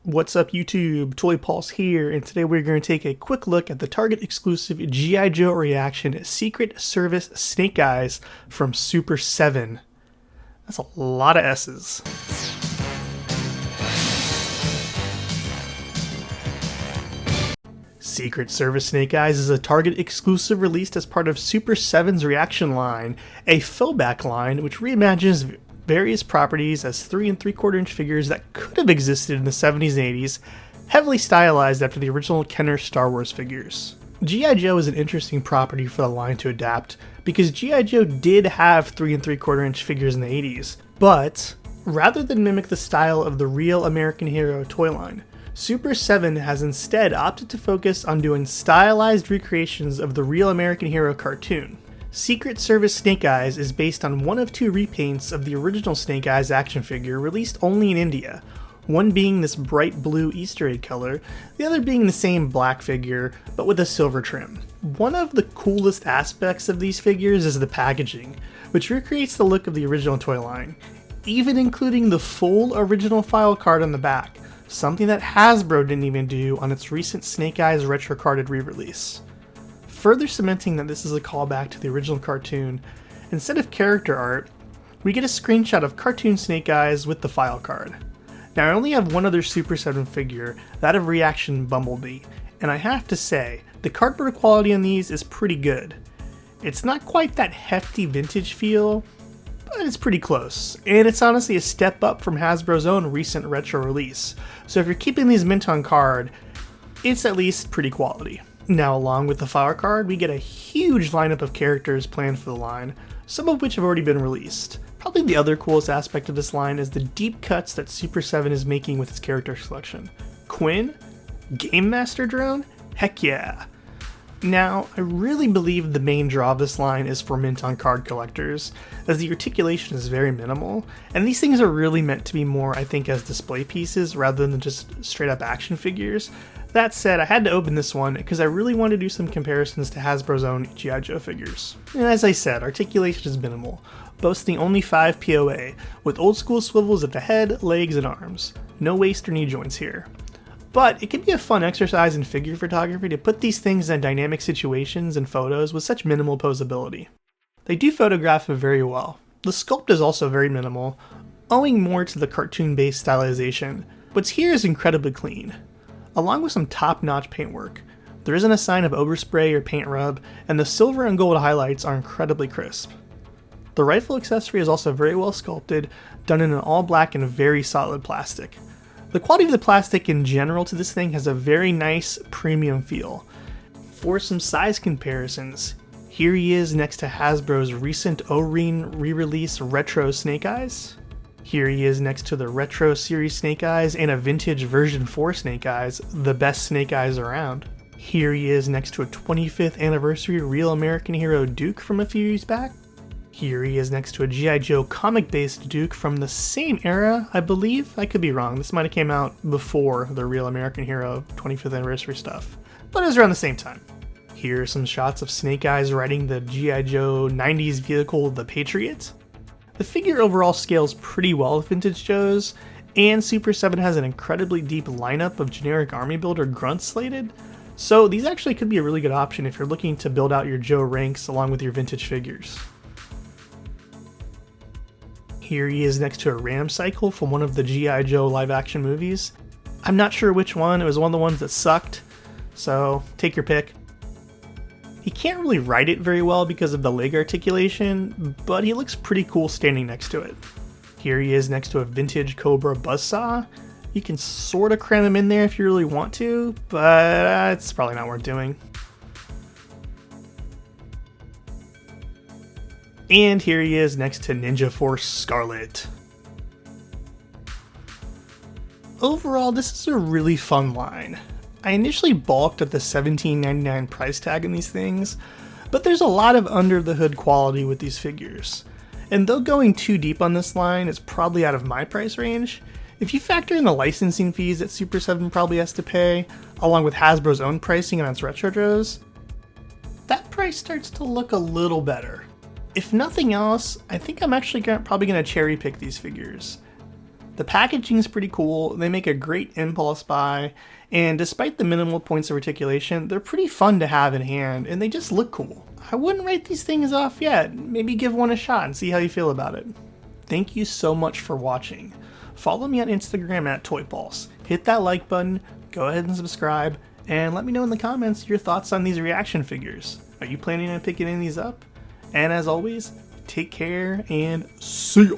What's up YouTube, Toy Pulse here, and today we're going to take a quick look at the Target exclusive G.I. Joe ReAction Secret Service Snake Eyes from Super 7. That's a lot of S's. Secret Service Snake Eyes is a Target exclusive released as part of Super 7's ReAction line, a fillback line which reimagines various properties as 3 3/4 inch figures that could have existed in the 70s and 80s, heavily stylized after the original Kenner Star Wars figures. G.I. Joe is an interesting property for the line to adapt because G.I. Joe did have 3 3/4 inch figures in the 80s, but rather than mimic the style of the real American Hero toy line, Super 7 has instead opted to focus on doing stylized recreations of the real American Hero cartoon. Secret Service Snake Eyes is based on one of 2 repaints of the original Snake Eyes action figure released only in India, one being this bright blue Easter egg color, the other being the same black figure but with a silver trim. One of the coolest aspects of these figures is the packaging, which recreates the look of the original toy line, even including the full original file card on the back, something that Hasbro didn't even do on its recent Snake Eyes retro carded re-release. Further cementing that this is a callback to the original cartoon, instead of character art, we get a screenshot of cartoon Snake Eyes with the file card. Now I only have one other Super 7 figure, that of ReAction Bumblebee, and I have to say, the cardboard quality on these is pretty good. It's not quite that hefty vintage feel, but it's pretty close, and it's honestly a step up from Hasbro's own recent retro release, so if you're keeping these mint on card, it's at least pretty quality. Now, along with the file card, we get a huge lineup of characters planned for the line, some of which have already been released. Probably the other coolest aspect of this line is the deep cuts that Super 7 is making with its character selection. Quinn? Game Master Drone? Heck yeah! Now, I really believe the main draw of this line is for mint on card collectors, as the articulation is very minimal, and these things are really meant to be more, I think, as display pieces rather than just straight up action figures. That said, I had to open this one because I really wanted to do some comparisons to Hasbro's own G.I. Joe figures. And as I said, articulation is minimal, boasting only 5 POA, with old school swivels at the head, legs, and arms. No waist or knee joints here. But it can be a fun exercise in figure photography to put these things in dynamic situations and photos with such minimal posability. They do photograph it very well. The sculpt is also very minimal, owing more to the cartoon-based stylization. What's here is incredibly clean. Along with some top-notch paintwork, there isn't a sign of overspray or paint rub, and the silver and gold highlights are incredibly crisp. The rifle accessory is also very well sculpted, done in an all-black and very solid plastic. The quality of the plastic in general to this thing has a very nice premium feel. For some size comparisons, here he is next to Hasbro's recent O-Ring re-release Retro Snake Eyes. Here he is next to the Retro Series Snake Eyes and a vintage version 4 Snake Eyes, the best Snake Eyes around. Here he is next to a 25th anniversary Real American Hero Duke from a few years back. Here he is next to a G.I. Joe comic-based Duke from the same era, I believe. I could be wrong, this might have came out before the Real American Hero 25th anniversary stuff, but it was around the same time. Here are some shots of Snake Eyes riding the G.I. Joe 90s vehicle, the Patriot. The figure overall scales pretty well with vintage Joes, and Super 7 has an incredibly deep lineup of generic army builder grunts slated, so these actually could be a really good option if you're looking to build out your Joe ranks along with your vintage figures. Here he is next to a Ram Cycle from one of the G.I. Joe live action movies. I'm not sure which one, it was one of the ones that sucked, so take your pick. He can't really ride it very well because of the leg articulation, but he looks pretty cool standing next to it. Here he is next to a vintage Cobra buzzsaw. You can sorta cram him in there if you really want to, but it's probably not worth doing. And here he is next to Ninja Force Scarlet. Overall, this is a really fun line. I initially balked at the $17.99 price tag in these things, but there's a lot of under the hood quality with these figures. And though going too deep on this line is probably out of my price range, if you factor in the licensing fees that Super 7 probably has to pay, along with Hasbro's own pricing on its retro Joes, that price starts to look a little better. If nothing else, I think I'm actually probably going to cherry pick these figures. The packaging is pretty cool, they make a great impulse buy, and despite the minimal points of articulation, they're pretty fun to have in hand, and they just look cool. I wouldn't write these things off yet, maybe give one a shot and see how you feel about it. Thank you so much for watching. Follow me on Instagram at ToyPulse. Hit that like button, go ahead and subscribe, and let me know in the comments your thoughts on these reaction figures. Are you planning on picking any of these up? And as always, take care and see ya!